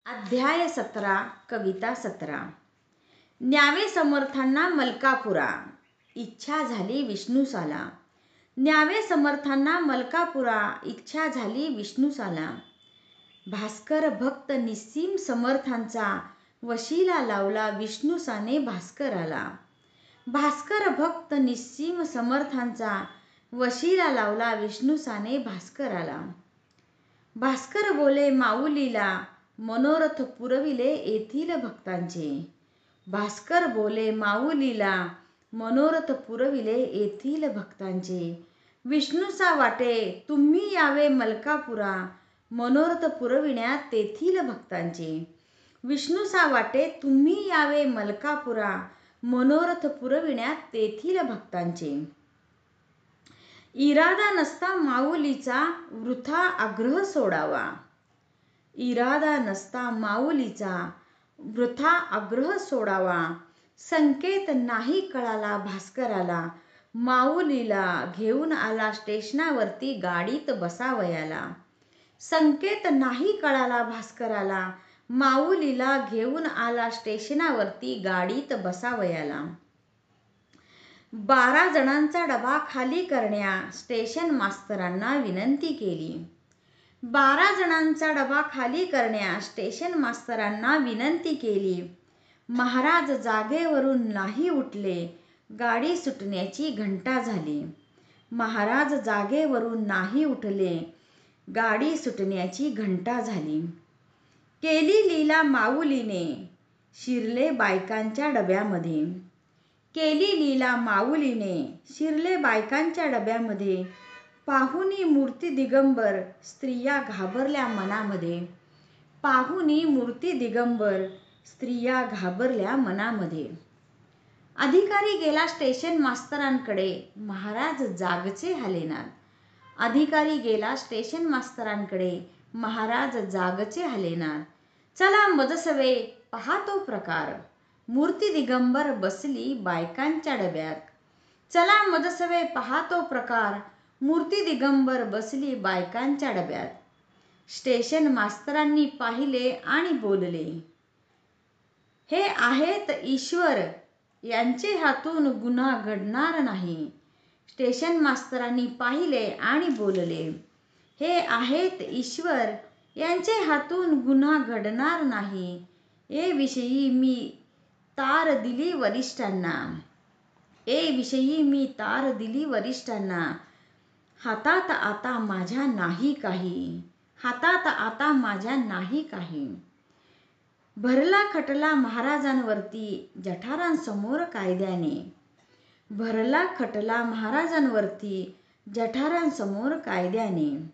अध्याय 17 कविता 17. न्यावे समर्थांना मलकापुरा, इच्छा झाली विष्णुसाला. न्यावे समर्थांना मलकापुरा, इच्छा झाली विष्णुसाला. भास्कर भक्त निस्सीम समर्थांचा, वशिला लावला विष्णुसाने भास्कराला. भास्कर भक्त निस्सीम समर्थांचा, वशिला लावला विष्णुसाने भास्कराला. भास्कर बोले माऊलीला, मनोरथ पुरविले येथील भक्तांचे. भास्कर बोले माऊलीला, मनोरथ पुरविले येथील भक्तांचे. विष्णुसा वाटे तुम्ही यावे मलकापुरा, मनोरथ पुरविण्यात तेथील भक्तांचे. विष्णुसा वाटे तुम्ही यावे मलकापुरा, मनोरथ पुरविण्यात तेथील भक्तांचे. इरादा नसता माऊलीचा, वृथा आग्रह सोडावा. इरादा नसता माऊलीचा, वृथा आग्रह सोडावा. संकेत नाही कळाला भास्कराला, माऊलीला घेऊन आला स्टेशनावरती गाडीत बसावयाला. संकेत नाही कळाला भास्कराला, माऊलीला घेऊन आला स्टेशनावरती गाडीत बसावयाला. 12 जणांचा डबा खाली करण्या स्टेशन मास्तरांना विनंती केली. 12 जणांचा डबा खाली करण्या स्टेशन मास्तरांना विनंती केली. महाराज जागेवरून नाही उठले, गाडी सुटण्याची घंटा झाली. महाराज जागेवरून नाही उठले, गाडी सुटण्याची घंटा झाली. केली लीला माऊलीने, शिरले बायकांच्या डब्यामध्ये. केली लीला माऊलीने, शिरले बायकांच्या डब्यामध्ये. पाहुनी मूर्ती दिगंबर, स्त्रिया घाबरल्या मनामध्ये. पाहुनी मूर्ती दिगंबर, स्त्रिया घाबरल्या मनामध्ये. अधिकारी गेला स्टेशन मास्तरांकडे, महाराज जागचे हलेनात. अधिकारी गेला स्टेशन मास्तरांकडे, महाराज जागचे हलेनात. चला मजसवे पहा तो प्रकार, मूर्ती दिगंबर बसली बायकांच्या डब्यात. चला मजसवे पहा तो प्रकार, मूर्ती दिगंबर बसली बायकांच्या डब्यात. स्टेशन मास्तरांनी पाहिले आणि बोलले, हे आहेत ईश्वर, यांचे हातून गुन्हा घडणार नाही. स्टेशन मास्तरांनी पाहिले आणि बोलले, हे आहेत ईश्वर, यांचे हातून गुन्हा घडणार नाही. ए विषयी मी तार दिली वरिष्ठांना. ए विषयी मी तार दिली वरिष्ठांना. हातात आता माझ्या नाही काही. हातात आता माझ्या नाही काही. भरला खटला महाराजांवरती जठारांसमोर कायद्याने. भरला खटला महाराजांवरती जठारांसमोर कायद्याने.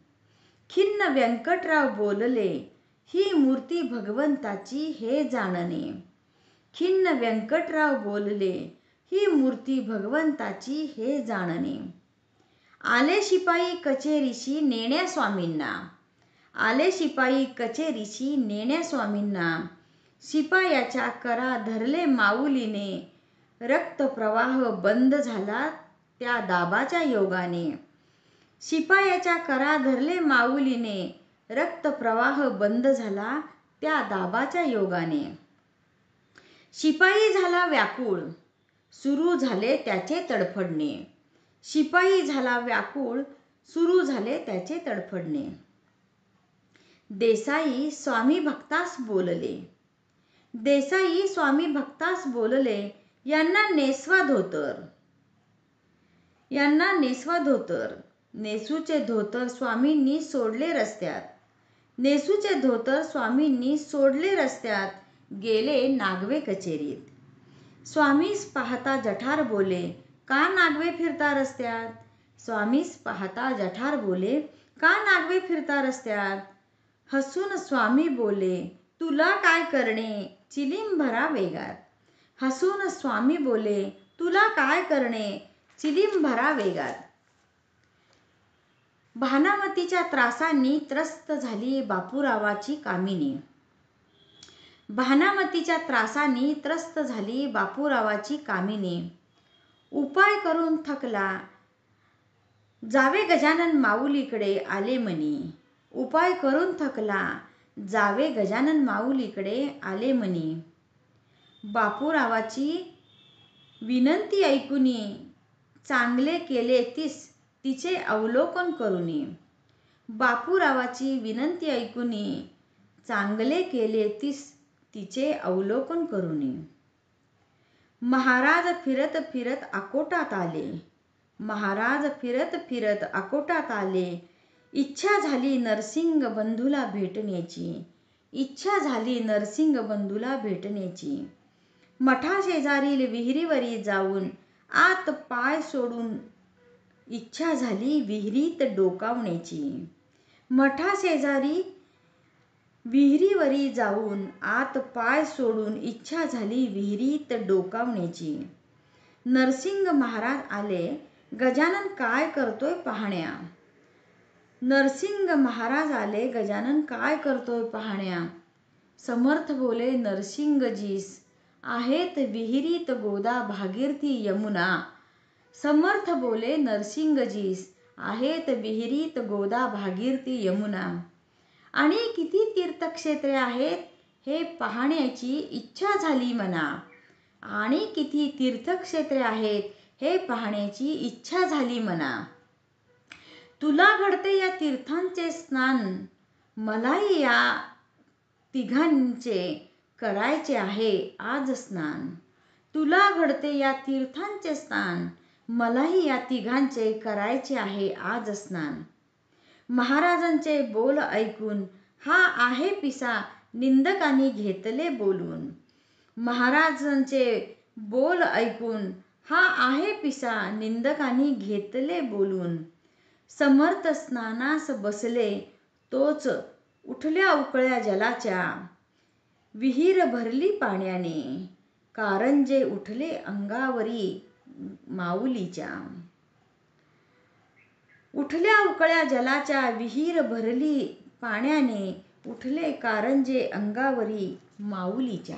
खिन्न व्यंकटराव बोलले, ही मूर्ती भगवंताची हे जाणणे. खिन्न व्यंकटराव बोलले, ही मूर्ती भगवंताची हे जाणणे. आले शिपाई कचेरीशी नेण्या स्वामींना. आले शिपाई कचेरीशी नेण्या स्वामींना. शिपायाच्या करा धरले माऊलीने, रक्तप्रवाह बंद झाला त्या दाबाच्या योगाने. शिपायाच्या करा धरले माऊलीने, रक्तप्रवाह बंद झाला त्या दाबाच्या योगाने. शिपाई झाला व्याकुळ, सुरू झाले त्याचे तडफडणे. शिपाई झाला व्याकुळ, सुरू झाले त्याचे तडफडणे. देसाई स्वामी भक्तास बोलले. देसाई स्वामी भक्तास बोलले, यांना नेसवा धोतर. यांना नेसवा धोतर. नेसूचे धोतर स्वामींनी सोडले रस्त्यात. नेसूचे धोतर स्वामींनी सोडले रस्त्यात. गेले नागवे कचेरीत. स्वामीस पाहता जठार बोले, का नागवे फिरता रस्त्यात. स्वामीस पाहता जठार बोले, का नागवे फिरता रस्त्यात. हसून स्वामी बोले, तुला काय करणे चिलीम भरा वेगात. हसून स्वामी बोले, तुला काय करणे चिलीम भरा वेगात. भानामतीच्या त्रासांनी त्रस्त झाली बापूरावाची कामिनी. भानामतीच्या त्रासांनी त्रस्त झाली बापूरावाची कामिनी. उपाय करून थकला जावे गजानन माऊलीकडे आले मनी. उपाय करून थकला जावे गजानन माऊलीकडे आले मनी. बापूरावाची विनंती ऐकुनी चांगले केले तिचे अवलोकन करुनी. बापूरावाची विनंती ऐकुनी चांगले केले तिचे अवलोकन करुनी. महाराज फिरत फिरत अकोटात आले. महाराज फिरत फिरत अकोटात आले. इच्छा झाली नरसिंग बंधूला भेटण्याची. इच्छा झाली नरसिंग बंधूला भेटण्याची. मठाशेजारील विहिरीवरी जाऊन आत पाय सोडून इच्छा झाली विहिरीत डोकावण्याची. मठाशेजारी विहिरीवरी जाऊन आत पाय सोडून इच्छा झाली विहिरीत डोकावण्याची. नरसिंग महाराज आले गजानन काय करतोय पाहण्या. नरसिंग महाराज आले गजानन काय करतोय पाहण्या. समर्थ बोले नरसिंगजीस आहेत विहिरीत गोदा भागीरथी यमुना. समर्थ बोले नरसिंगजीस आहेत विहिरीत गोदा भागीरथी यमुना. आणि किती तीर्थक्षेत्रे आहेत हे पाहण्याची इच्छा झाली मना. आणि किती तीर्थक्षेत्रे आहेत हे पाहण्याची इच्छा झाली मना. तुला घडते या तीर्थांचे स्नान मलाही या तिघांचे करायचे आहे आज स्नान. तुला घडते या तीर्थांचे स्नान मलाही या तिघांचे करायचे आहे आज स्नान. महाराजांचे बोल ऐकून हा आहे पिसा निंदकांनी घेतले बोलून. महाराजांचे बोल ऐकून हा आहे पिसा निंदकांनी घेतले बोलून. समर्थ स्नानास बसले तोच उठल्या उकळ्या जलाच्या. विहीर भरली पाण्याने कारंजे उठले अंगावरी माऊलीच्या. उठल्या उकळ्या जलाच्या विहीर भरली पाण्याने उठले कारंजे अंगावरी माऊलीच्या.